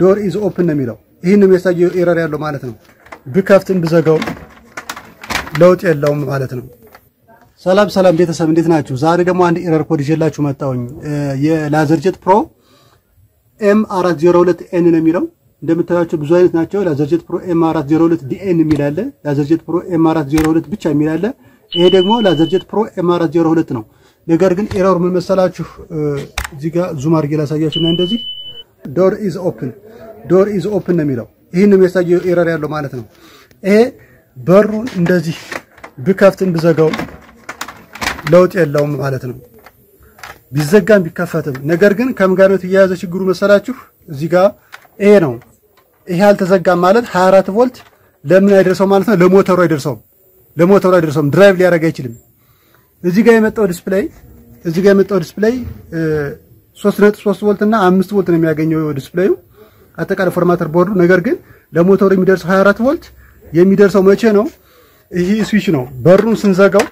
ዶር ኢዝ ኦፕን ነው የሚለው ይሄን ነው የሚያሳየው ኤረር ያለው ማለት ነው ብከፍትም ብዘጋው ለውጥ የለውም ማለት ነው ሰላም ቤተሰብ እንዴት ናችሁ ዛሬ ደግሞ አንድ ኤረር ኮድ ይዤላችሁ መጣሁኝ የላዘርጀት ፕሮ M402N ነው የሚለው እንደምታዩቸው ብዙ አይነት ናቸው ላዘርጀት ፕሮ M402DN የሚል አለ ላዘርጀት ፕሮ M402 ብቻ የሚል አለ ይሄ ደግሞ ላዘርጀት ፕሮ M402 ነው ነገር ግን ኤረር ምን መሰላችሁ እዚህ ጋር ዙም አድርጌ ላሳያችሁና እንደዚህ ዶር ኢዝ ኦፕን ነው የሚለው ይሄን ነው የሚያሳየው ኤረር ያለው ማለት ነው ይሄ በሩን እንደዚህ ብከፍትም ብዘጋው ለውጥ የለውም ማለት ነው ቢዘጋም ቢከፈትም ነገር ግን ከምጋር ነው ተያያዘ ችግሩ መሰላችሁ እዚህ ጋር ይሄ ነው ይሄ አልተዘጋም ማለት 24 ቮልት ለምን አይደርሰው ማለት ነው ለሞተሩ አይደርሰውም ድራይቭ ሊያደርግ አይችልም እዚህ ጋር የመጣው ዲስፕሌይ 3.3 ቮልት እና 5 ቮልት ነው የሚያገኘው ዲስፕሌዩ አጠቃላይ ፎርማተር ቦርዱ ነገር ግን ለሞተሩ የሚደርሰው 24 ቮልት የሚደርሰው መቼ ነው ይሄ ስዊች ነው በሩን ስንዘጋው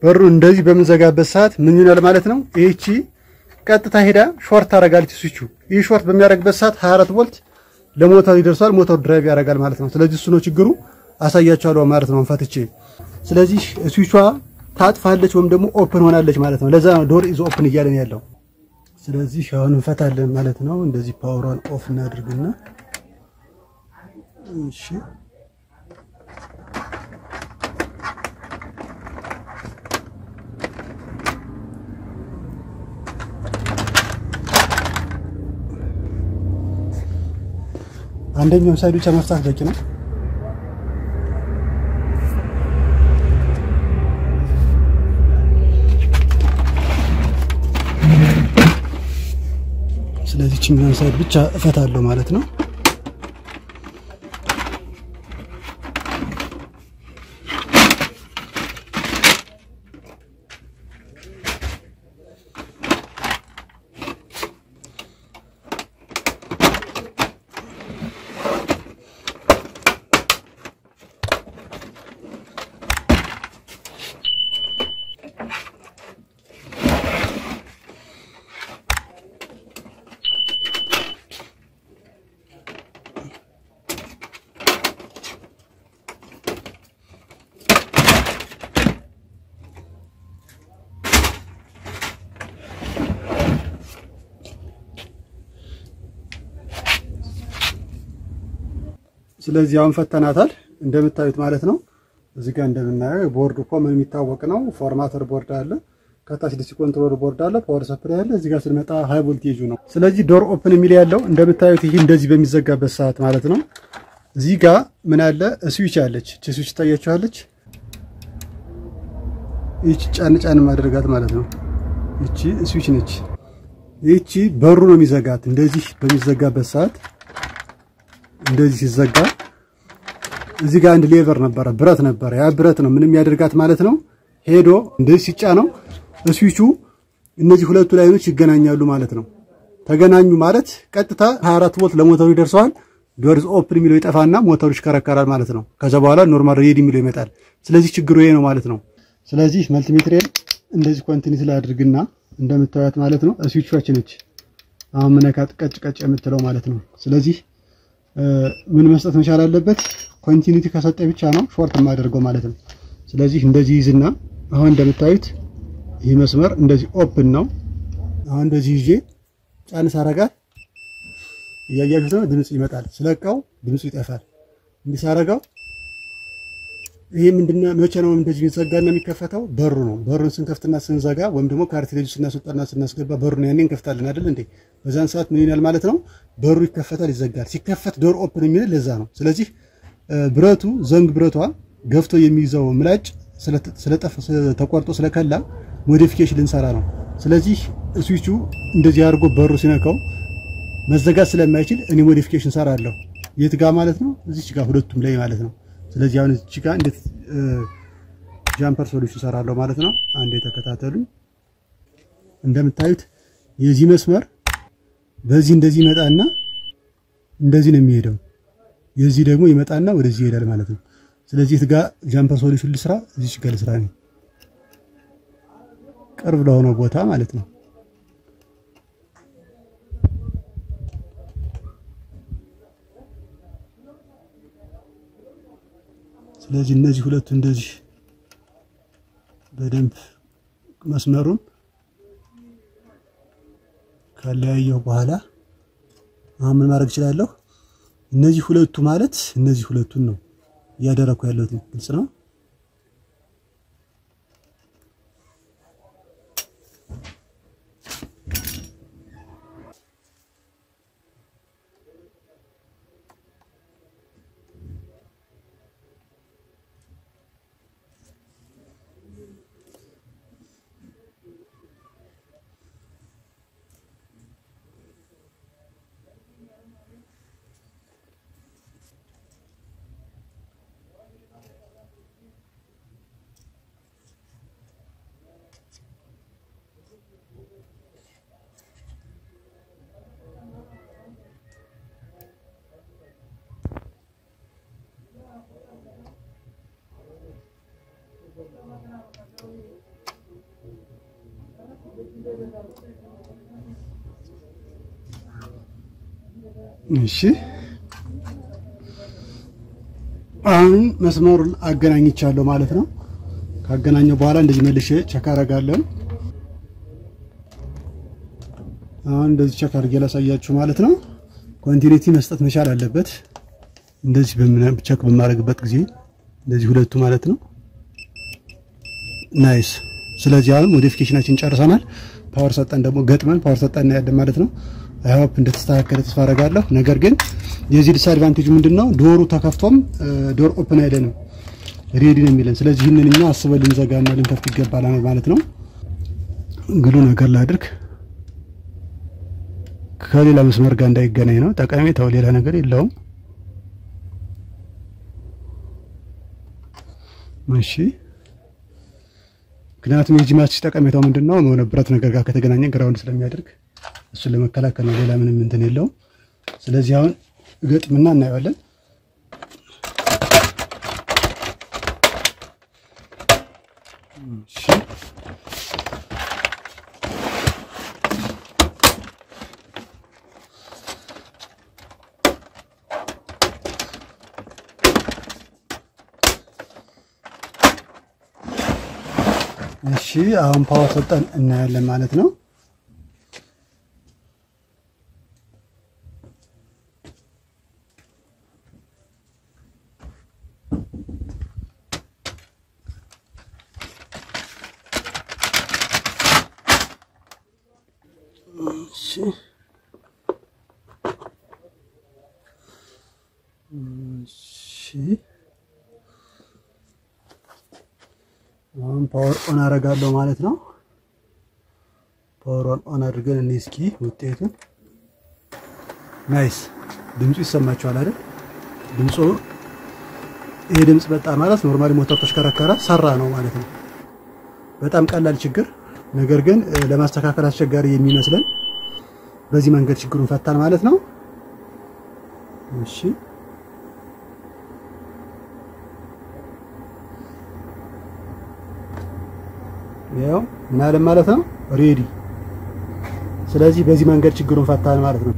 በሩን እንደዚህ በመዘጋበት ሰዓት ምን ይላል ማለት ነው እቺ ቀጥታ ሄዳ ሾርት ታረጋለች ስዊቹ ይሄ ሾርት በሚያደርግበት ሰዓት 24 ቮልት ለሞተሩ ይደርሳል ሞተሩ ድራይቭ ያደርጋል ማለት ነው ስለዚህ እሱ ነው ችግሩ አሳያችኋለሁ ማለት ነው አንፋትቼ ስለዚህ ስዊቿ ታጥፋለች ወይም ደግሞ ኦፕን ሆናለች ማለት ነው ለዛ ነው ዶር ኢዝ ኦፕን እያለን ያለው ስለዚህ አሁን እንፈታለን ማለት ነው እንደዚህ ፓወሯን ኦፍ እናድርግና እሺ አንደኛው ሳይዱ ብቻ መፍታት በቂ ነው ስለዚህ ቺኛን ሳይድ ብቻ እፈታለሁ ማለት ነው ስለዚህ አሁን ፈተናታል እንደምታዩት ማለት ነው እዚህ ጋር እንደምናየው ቦርዱ ኮመን የሚታወቅ ነው ፎርማተር ቦርድ አለ ከታች ዲሲ ኮንትሮል ቦርድ አለ ፓወር ሰፕላይ አለ እዚህ ጋር ስለመጣ ሃይ ቮልቴጅ ነው ስለዚህ ዶር ኦፕን የሚል ያለው እንደምታዩት ይሄ እንደዚህ በሚዘጋበት ሰዓት ማለት ነው እዚህ ጋር ምን አለ ስዊች አለች እቺ ስዊች ታያችኋለች እቺ ጫን ማድረጋት ማለት ነው እቺ ስዊች ነች እቺ በሩ ነው የሚዘጋት እንደዚህ በሚዘጋበት ሰዓት እንደዚህ ሲዘጋ እዚህ ጋር አንድ ሌቨር ነበር ብረት ነበር ያ ብረት ነው ምንም ያደርጋት ማለት ነው ሄዶ እንደዚህ ሲጫነው ስዊቹ እነዚህ ሁለቱ ላይኖች ይገናኛሉ ማለት ነው ተገናኙ ማለት ቀጥታ 24 ቮልት ለሞተሩ ይደርሰዋል ዶርዝ ኦፕን የሚለው ይጠፋና ሞተሩ ይሽከረከራል ማለት ነው ከዛ በኋላ ኖርማል ሬዲ የሚለው ይመጣል ስለዚህ ችግሩ ይሄ ነው ማለት ነው ስለዚህ መልቲሜትሪን እንደዚህ ኮንቲኒቲ ላይ አድርግና እንደምታዩት ማለት ነው ስዊቹዋችን ነች አሁን መነካት ቀጭ የምትለው ማለት ነው ስለዚህ ምን መስጠት መቻል አለበት ኮንቲኒቲ ከሰጠ ብቻ ነው ሾርት ማደርገው ማለት ነው ስለዚህ እንደዚህ ይዝና አሁን እንደምታዩት ይሄ መስመር እንደዚህ ኦፕን ነው አሁን እንደዚህ ይዤ ጫን ሳረጋት ያያችሁት ነው ድምጽ ይመጣል ስለቀው ድምጽ ይጠፋል እንዲሳረጋው ይሄ ምንድነው መቼ ነው እንደዚህ የሚዘጋና የሚከፈተው በሩ ነው በሩን ስንከፍትና ስንዘጋ ወይም ደግሞ ካርትሌጅ ስናስወጣና ስናስገባ በሩን ያኔ እንከፍታለን አይደል እንዴ በዛን ሰዓት ምን ይላል ማለት ነው በሩ ይከፈታል ይዘጋል ሲከፈት ዶር ኦፕን የሚል ለዛ ነው ስለዚህ ብረቱ ዘንግ ብረቷ ገፍቶ የሚይዘው ምላጭ ስለጠፈ ተቆርጦ ስለከላ ሞዲፊኬሽን ልንሰራ ነው ስለዚህ ስዊቹ እንደዚህ አድርጎ በሩ ሲነካው መዘጋት ስለማይችል እኔ ሞዲፊኬሽን ሰራለሁ የት ጋር ማለት ነው እዚች ጋር ሁለቱም ላይ ማለት ነው ስለዚህ አሁን እዚች ጋር እንዴት ጃምፐር ሶሉሽን ሰራለሁ ማለት ነው አንዴ ተከታተሉ እንደምታዩት የዚህ መስመር በዚህ እንደዚህ ይመጣና እንደዚህ ነው የሚሄደው የዚህ ደግሞ ይመጣና ወደዚህ ይሄዳል ማለት ነው ስለዚህ እዚህ ጋር ጃምፐር ሶሉሽን ልስራ እዚች ጋር ልስራ ነው ቅርብ ለሆነ ቦታ ማለት ነው ስለዚህ እነዚህ ሁለቱ እንደዚህ በደንብ መስመሩን ካለያየው በኋላ አሁን ምን ማድረግ እችላለሁ? እነዚህ ሁለቱ ማለት እነዚህ ሁለቱን ነው ያደረኩ ያለሁት። ግልጽ ነው። እሺ አሁን መስመሩን አገናኝቻለሁ ማለት ነው። ካገናኘው በኋላ እንደዚህ መልሼ ቼክ አደርጋለሁ። አሁን እንደዚህ ቼክ አድርጌ ላሳያችሁ ማለት ነው። ኮንቲኒቲ መስጠት መቻል አለበት። እንደዚህ ቼክ በማድረግበት ጊዜ እንደዚህ ሁለቱ ማለት ነው። ናይስ። ስለዚህ አሁን ሞዲፊኬሽናችን ጨርሰናል። ፓወር ሰጠን ደግሞ ገጥመን ፓወር ሰጠን ያለን ማለት ነው። አይ ሆፕ እንደተስተካከለ ተስፋ አደርጋለሁ። ነገር ግን የዚህ ዲስአድቫንቴጅ ምንድነው? ዶሩ ተከፍቶም ዶር ኦፕን አይደለም፣ ሬዲ ነው የሚለን። ስለዚህ ይሄንን እኛ አስበን ልንዘጋና ልንከፍት ይገባል ማለት ነው። ግሉ ነገር ላድርግ ከሌላ መስመር ጋር እንዳይገናኝ ነው። ጠቀሜታው ሌላ ነገር የለውም። እሺ ምክንያቱም የዚህ ማች ጠቀሜታው ምንድነው? ብረት ነገር ጋር ከተገናኘ ግራውንድ ስለሚያደርግ እሱን ለመከላከል ነው። ሌላ ምንም እንትን የለውም። ስለዚህ አሁን ገጥምና እናየዋለን። እሺ እሺ አሁን ፓወር ሰጠን እናያለን ማለት ነው። እሺ አሁን ፓወር ኦን አደርጋለሁ ማለት ነው። ፓወር ኦን አድርገን እንይ እስኪ ውጤቱን። ናይስ። ድምፁ ይሰማችኋል አይደል? ድምፁ ይሄ ድምጽ በጣም ማለት ኖርማሊ ሞተር ተሽከረከረ ሰራ ነው ማለት ነው። በጣም ቀላል ችግር፣ ነገር ግን ለማስተካከል አስቸጋሪ የሚመስለን በዚህ መንገድ ችግሩን ፈታን ማለት ነው። እሺ ያው ማለት ነው ሬዲ። ስለዚህ በዚህ መንገድ ችግሩን ፈታን ማለት ነው።